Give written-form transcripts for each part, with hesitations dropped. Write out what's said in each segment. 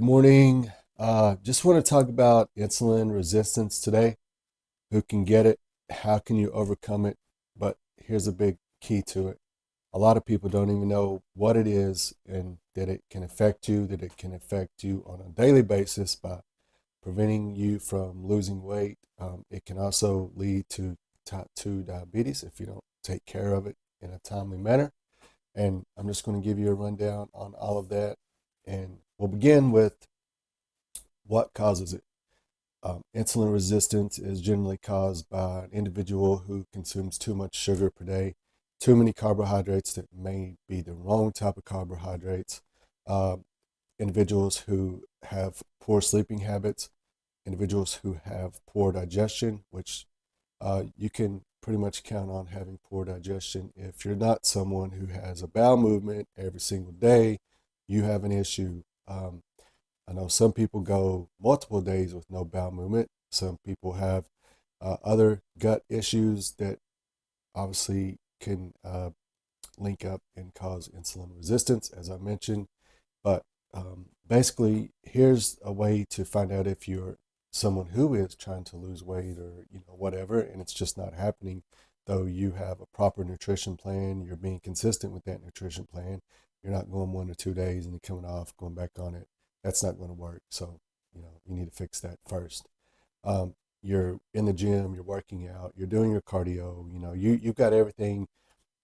morning. Just want to talk about insulin resistance today. Who can get it? How can you overcome it? But here's a big key to it. A lot of people don't even know what it is and that it can affect you, that it can affect you on a daily basis by preventing you from losing weight. It can also lead to type 2 diabetes if you don't take care of it in a timely manner. And I'm just going to give you a rundown on all of that. And we'll begin with what causes it. Insulin resistance is generally caused by an individual who consumes too much sugar per day, too many carbohydrates that may be the wrong type of carbohydrates, uh, individuals who have poor sleeping habits, individuals who have poor digestion, which you can pretty much count on having poor digestion. If you're not someone who has a bowel movement every single day, you have an issue. I know some people go multiple days with no bowel movement. Some people have other gut issues that obviously can link up and cause insulin resistance, as I mentioned. But basically, here's a way to find out if you're someone who is trying to lose weight or whatever, and it's just not happening. Though you have a proper nutrition plan, you're being consistent with that nutrition plan. You're not going 1 or 2 days and then coming off, going back on it. That's not going to work. So you need to fix that first. You're in the gym, you're working out, you're doing your cardio. You've got everything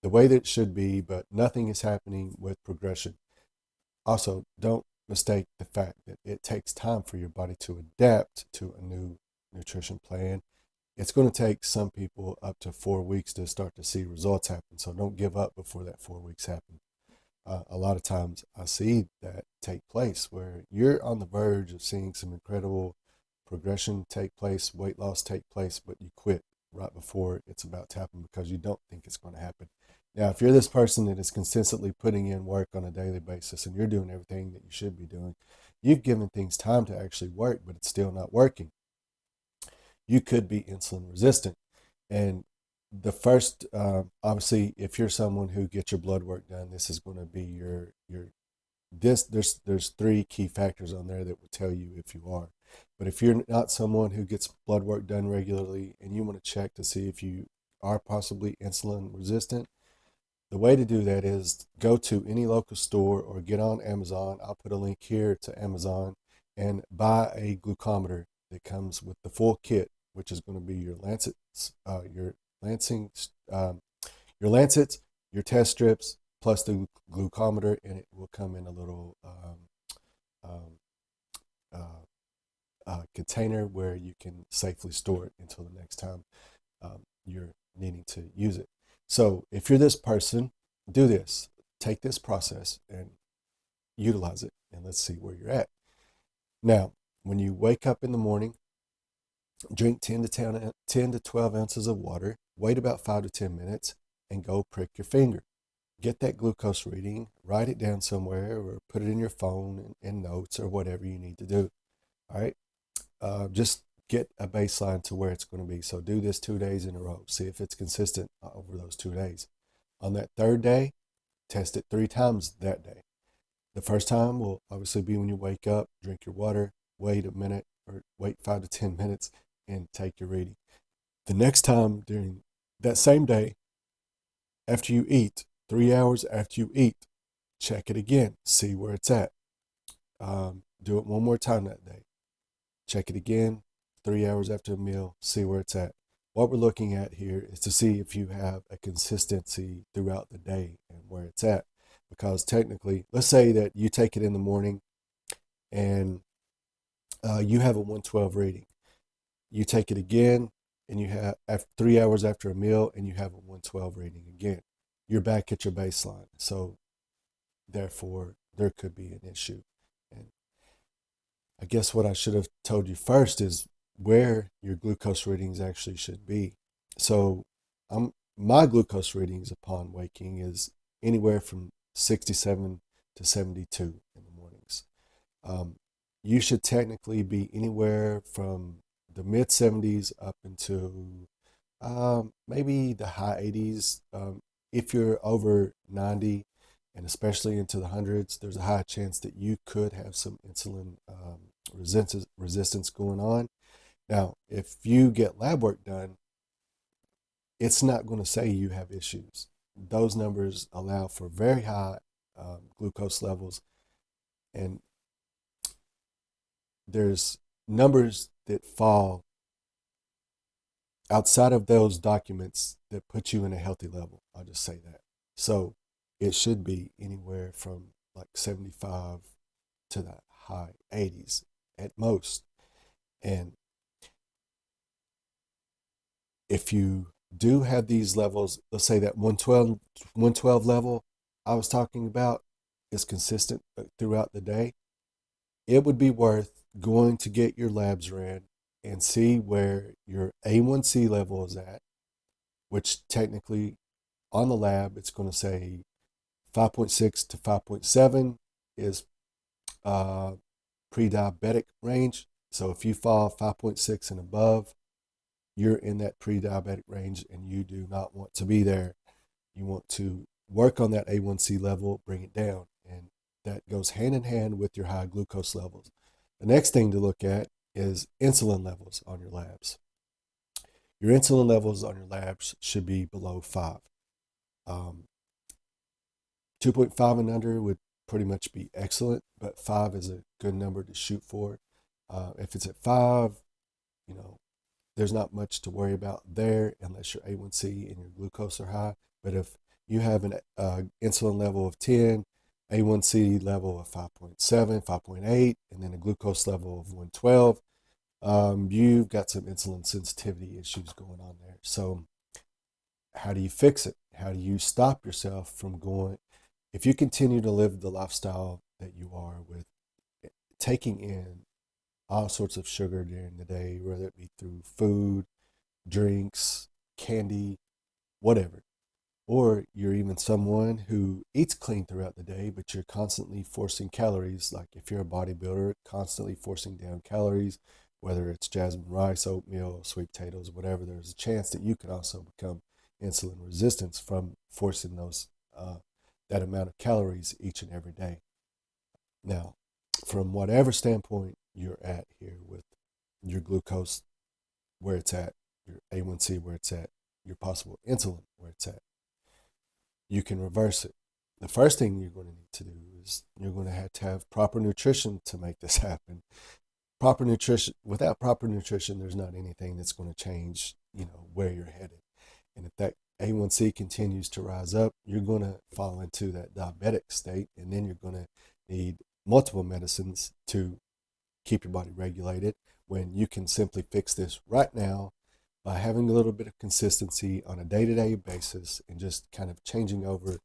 the way that it should be, but nothing is happening with progression. Also, don't mistake the fact that it takes time for your body to adapt to a new nutrition plan. It's going to take some people up to 4 weeks to start to see results happen. So don't give up before that 4 weeks happen. A lot of times I see that take place where you're on the verge of seeing some incredible progression take place, weight loss take place, but you quit right before it's about to happen because you don't think it's going to happen. Now, if you're this person that is consistently putting in work on a daily basis and you're doing everything that you should be doing, you've given things time to actually work, but it's still not working. You could be insulin resistant. And the first, obviously, if you're someone who gets your blood work done, this is going to be your this there's three key factors on there that will tell you if you are. But if you're not someone who gets blood work done regularly and you want to check to see if you are possibly insulin resistant, the way to do that is go to any local store or get on Amazon. I'll put a link here to Amazon and buy a glucometer that comes with the full kit, which is going to be your lancets, your lancing, um, your lancets, your test strips, plus the glucometer, and it will come in a little um, container where you can safely store it until the next time you're needing to use it. So if you're this person, do this. Take this process and utilize it, and let's see where you're at. Now, when you wake up in the morning, drink 10 to 12 ounces of water, wait about 5 to 10 minutes, and go prick your finger. Get that glucose reading, write it down somewhere, or put it in your phone in notes or whatever you need to do. All right. Just get a baseline to where it's going to be. So do this 2 days in a row. See if it's consistent over those 2 days. On that third day, test it 3 times that day. The first time will obviously be when you wake up, drink your water, wait a minute or wait 5 to 10 minutes and take your reading. The next time during that same day, after you eat, 3 hours after you eat, check it again, see where it's at. Do it one more time that day. Check it again, 3 hours after a meal, see where it's at. What we're looking at here is to see if you have a consistency throughout the day and where it's at. Because technically, let's say that you take it in the morning and you have a 112 reading. You take it again and you have 3 hours after a meal and you have a 112 reading again. You're back at your baseline. So therefore, there could be an issue. And I guess what I should have told you first is where your glucose readings actually should be. So my glucose readings upon waking is anywhere from 67 to 72 in the mornings. Um, you should technically be anywhere from the mid 70s up into maybe the high 80s. If you're over 90, and especially into the hundreds, there's a high chance that you could have some insulin resistance going on. Now, if you get lab work done, it's not going to say you have issues. Those numbers allow for very high glucose levels, and there's numbers that fall outside of those documents that put you in a healthy level. I'll just say that. So it should be anywhere from like 75 to the high 80s at most. And if you do have these levels, let's say that 112 level I was talking about is consistent throughout the day, it would be worth going to get your labs ran and see where your A1C level is at, which technically on the lab, it's going to say 5.6 to 5.7 is pre-diabetic range. So if you fall 5.6 and above, you're in that pre-diabetic range and you do not want to be there. You want to work on that A1C level, bring it down. And that goes hand in hand with your high glucose levels. The next thing to look at is insulin levels on your labs. Your insulin levels on your labs should be below 5. 2.5 and under would pretty much be excellent, but 5 is a good number to shoot for. If it's at 5, you know, there's not much to worry about there unless your A1C and your glucose are high. But if you have an insulin level of 10, A1C level of 5.7, 5.8, and then a glucose level of 112, you've got some insulin sensitivity issues going on there. So how do you fix it? How do you stop yourself from going? If you continue to live the lifestyle that you are with taking in all sorts of sugar during the day, whether it be through food, drinks, candy, whatever, or you're even someone who eats clean throughout the day, but you're constantly forcing calories, like if you're a bodybuilder, constantly forcing down calories, whether it's jasmine rice, oatmeal, sweet potatoes, whatever, there's a chance that you can also become insulin resistant from forcing those that amount of calories each and every day. Now, from whatever standpoint you're at here with your glucose where it's at, your A1C where it's at, your possible insulin where it's at, you can reverse it. The first thing you're going to need to do is you're going to have proper nutrition to make this happen. Proper nutrition, without proper nutrition, there's not anything that's going to change, where you're headed. And if that A1C continues to rise up, you're going to fall into that diabetic state, and then you're going to need multiple medicines to keep your body regulated, when you can simply fix this right now by having a little bit of consistency on a day-to-day basis and just kind of changing over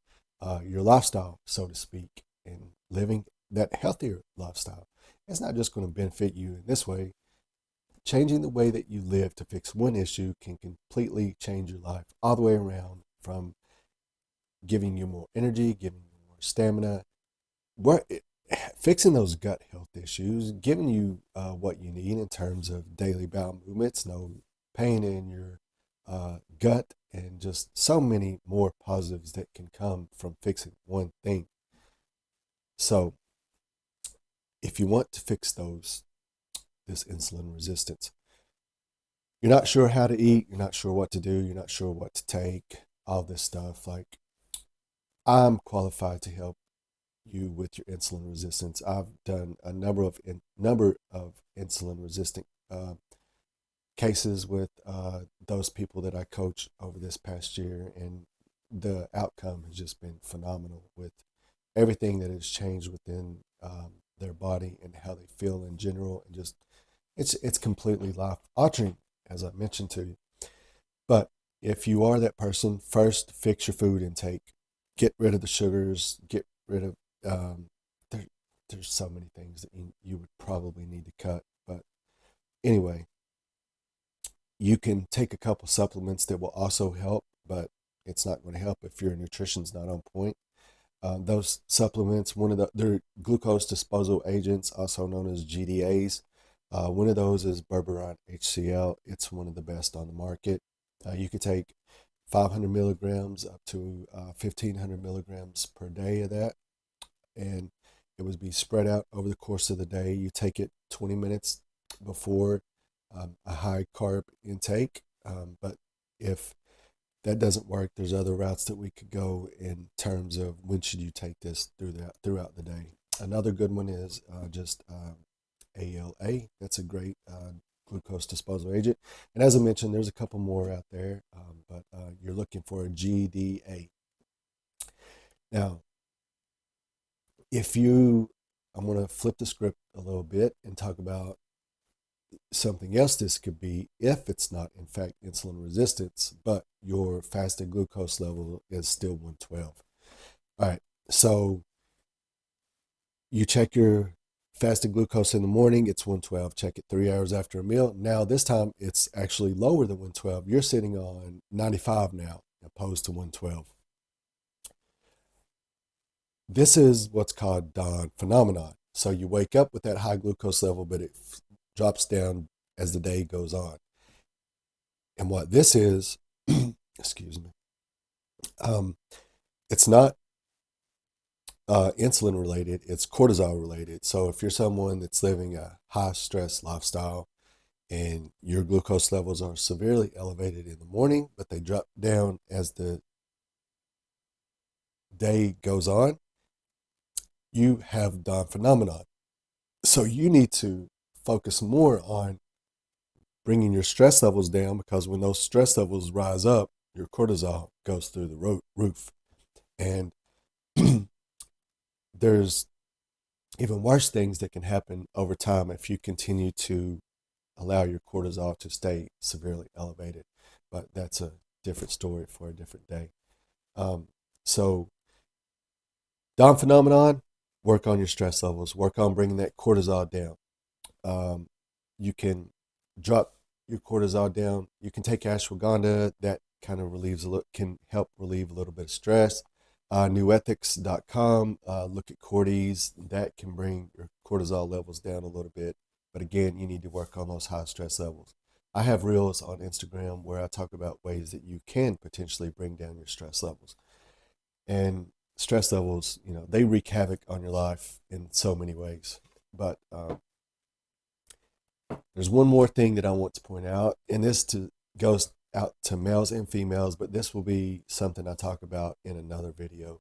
your lifestyle, so to speak, and living that healthier lifestyle. It's not just going to benefit you in this way. Changing the way that you live to fix one issue can completely change your life all the way around, from giving you more energy, giving you more stamina, fixing those gut health issues, giving you what you need in terms of daily bowel movements, no pain in your gut, and just so many more positives that can come from fixing one thing. So if you want to fix this insulin resistance, you're not sure how to eat, you're not sure what to do, you're not sure what to take, all this stuff, like, I'm qualified to help you with your insulin resistance. I've done a number of insulin resistant cases with those people that I coach over this past year, and the outcome has just been phenomenal with everything that has changed within their body and how they feel in general, and just it's completely life altering, as I mentioned to you. But if you are that person, first fix your food intake, get rid of the sugars, get rid of there, there's so many things that you would probably need to cut. But anyway, you can take a couple supplements that will also help, but it's not going to help if your nutrition's not on point. Those supplements, they're glucose disposal agents, also known as GDAs. One of those is berberine HCl. It's one of the best on the market. You could take 500 milligrams up to 1,500 milligrams per day of that. And it would be spread out over the course of the day. You take it 20 minutes before a high carb intake. But if that doesn't work, there's other routes that we could go in terms of when should you take this throughout the day. Another good one is just ALA. That's a great glucose disposal agent. And as I mentioned, there's a couple more out there, but you're looking for a GDA. Now, I'm going to flip the script a little bit and talk about something else this could be if it's not, in fact, insulin resistance, but your fasting glucose level is still 112. All right, so you check your fasted glucose in the morning, it's 112. Check it 3 hours after a meal. Now, this time it's actually lower than 112. You're sitting on 95 now, opposed to 112. This is what's called dawn phenomenon. So you wake up with that high glucose level, but it drops down as the day goes on. And what this is, excuse me, it's not insulin related, it's cortisol related. So if you're someone that's living a high stress lifestyle and your glucose levels are severely elevated in the morning, but they drop down as the day goes on, you have dawn phenomenon. So you need to focus more on bringing your stress levels down, because when those stress levels rise up, your cortisol goes through the roof. And there's even worse things that can happen over time if you continue to allow your cortisol to stay severely elevated. But that's a different story for a different day. So dawn phenomenon, work on your stress levels, work on bringing that cortisol down. You can drop your cortisol down. You can take ashwagandha. That kind of can help relieve a little bit of stress. Nevethics.com, look at Cordy's. That can bring your cortisol levels down a little bit. But again, you need to work on those high stress levels. I have reels on Instagram where I talk about ways that you can potentially bring down your stress levels. And stress levels, they wreak havoc on your life in so many ways. But there's one more thing that I want to point out, and goes out to males and females, but this will be something I talk about in another video.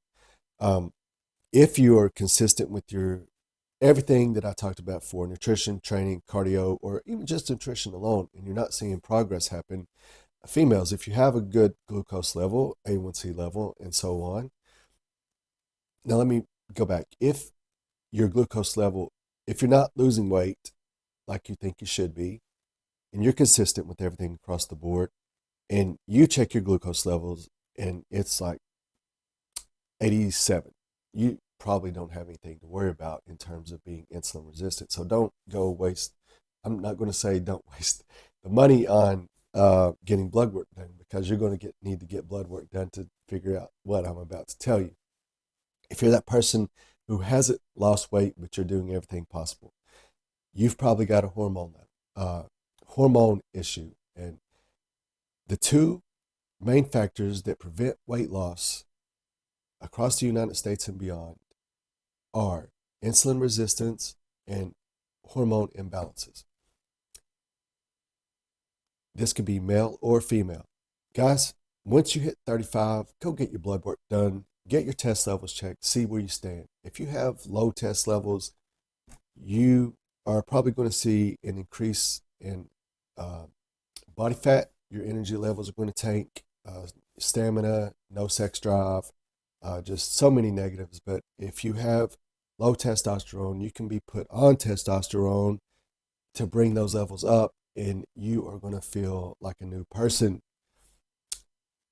If you are consistent with everything that I talked about for nutrition, training, cardio, or even just nutrition alone, and you're not seeing progress happen, females, if you have a good glucose level, A1C level, and so on. Now, let me go back. If your glucose level, if you're not losing weight like you think you should be, and you're consistent with everything across the board, and you check your glucose levels and it's like 87, you probably don't have anything to worry about in terms of being insulin resistant. So don't go waste, I'm not going to say don't waste the money on getting blood work done, because you're going to need to get blood work done to figure out what I'm about to tell you. If you're that person who hasn't lost weight, but you're doing everything possible, you've probably got a hormone issue. And the two main factors that prevent weight loss across the United States and beyond are insulin resistance and hormone imbalances. This could be male or female. Guys, once you hit 35, go get your blood work done, get your test levels checked, see where you stand. If you have low test levels, you are probably going to see an increase in body fat. Your energy levels are going to tank, stamina, no sex drive, just so many negatives. But if you have low testosterone, you can be put on testosterone to bring those levels up, and you are going to feel like a new person.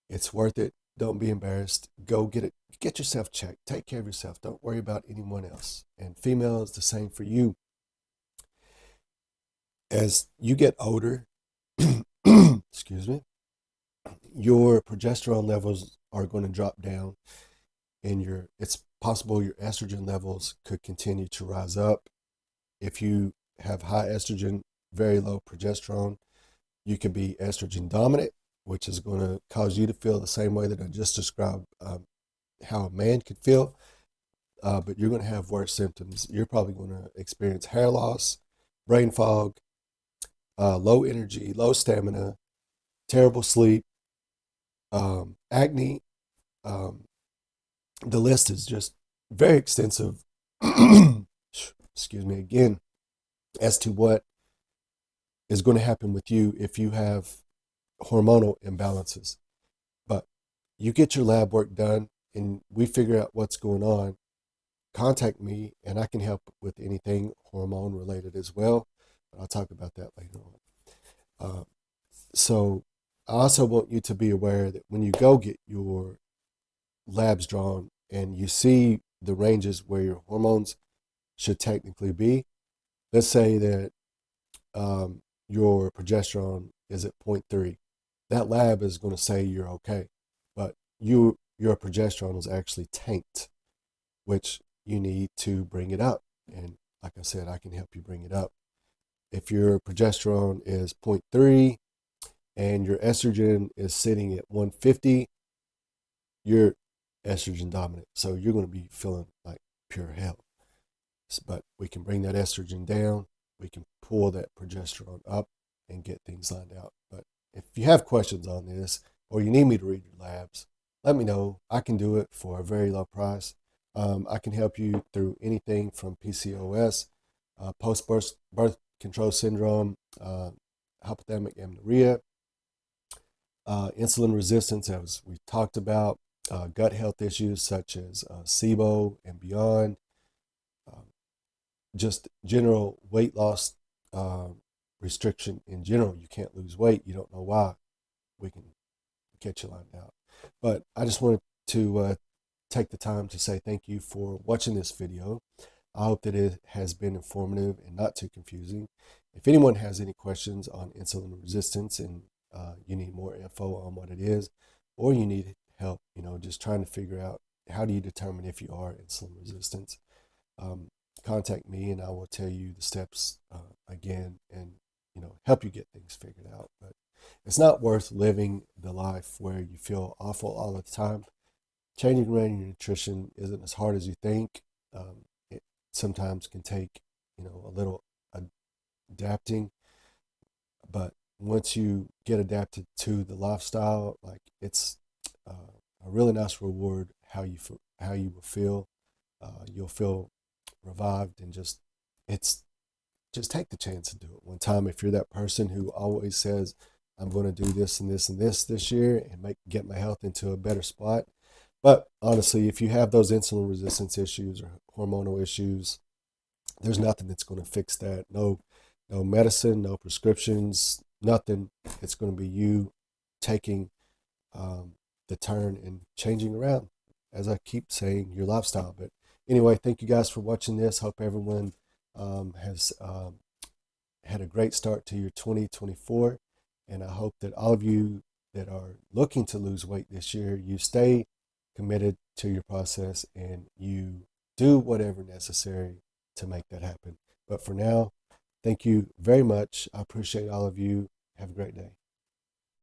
It's worth it. Don't be embarrassed. Go get it. Get yourself checked. Take care of yourself. Don't worry about anyone else. And female is the same for you. As you get older, excuse me, your progesterone levels are going to drop down, and it's possible your estrogen levels could continue to rise up. If you have high estrogen, very low progesterone, you can be estrogen dominant, which is going to cause you to feel the same way that I just described how a man could feel, but you're going to have worse symptoms. You're probably going to experience hair loss, brain fog, low energy, low stamina, terrible sleep, acne. Um, the list is just very extensive. Excuse me again, as to what is going to happen with you if you have hormonal imbalances. But you get your lab work done and we figure out what's going on. Contact me and I can help with anything hormone related as well. But I'll talk about that later on. So I also want you to be aware that when you go get your labs drawn and you see the ranges where your hormones should technically be, let's say that your progesterone is at zero point 0.3. That lab is going to say you're okay, but your progesterone is actually tanked, which you need to bring it up. And like I said, I can help you bring it up. If your progesterone is zero point 0.3 and your estrogen is sitting at 150, you're estrogen dominant. So you're going to be feeling like pure hell. But we can bring that estrogen down. We can pull that progesterone up and get things lined out. But if you have questions on this or you need me to read your labs, let me know. I can do it for a very low price. I can help you through anything from PCOS, post-birth control syndrome, hypothalamic amenorrhea, insulin resistance, as we talked about, gut health issues such as SIBO and beyond, just general weight loss restriction in general. You can't lose weight. You don't know why. We can get you lined out. But I just wanted to take the time to say thank you for watching this video. I hope that it has been informative and not too confusing. If anyone has any questions on insulin resistance and you need more info on what it is, or you need help, just trying to figure out how do you determine if you are insulin resistant, contact me and I will tell you the steps again and help you get things figured out. But it's not worth living the life where you feel awful all the time. Changing around your nutrition isn't as hard as you think. It sometimes can take a little adapting, but once you get adapted to the lifestyle, like it's a really nice reward. How you will feel. You'll feel revived and just take the chance and do it one time. If you're that person who always says, I'm going to do this and this and this year and get my health into a better spot. But honestly, if you have those insulin resistance issues or hormonal issues, there's nothing that's going to fix that. No medicine, no prescriptions, nothing. It's going to be you taking the turn and changing around, as I keep saying, your lifestyle. But anyway, thank you guys for watching this. Hope everyone has had a great start to your 2024. And I hope that all of you that are looking to lose weight this year, you stay committed to your process and you do whatever necessary to make that happen. But for now, thank you very much. I appreciate all of you. Have a great day.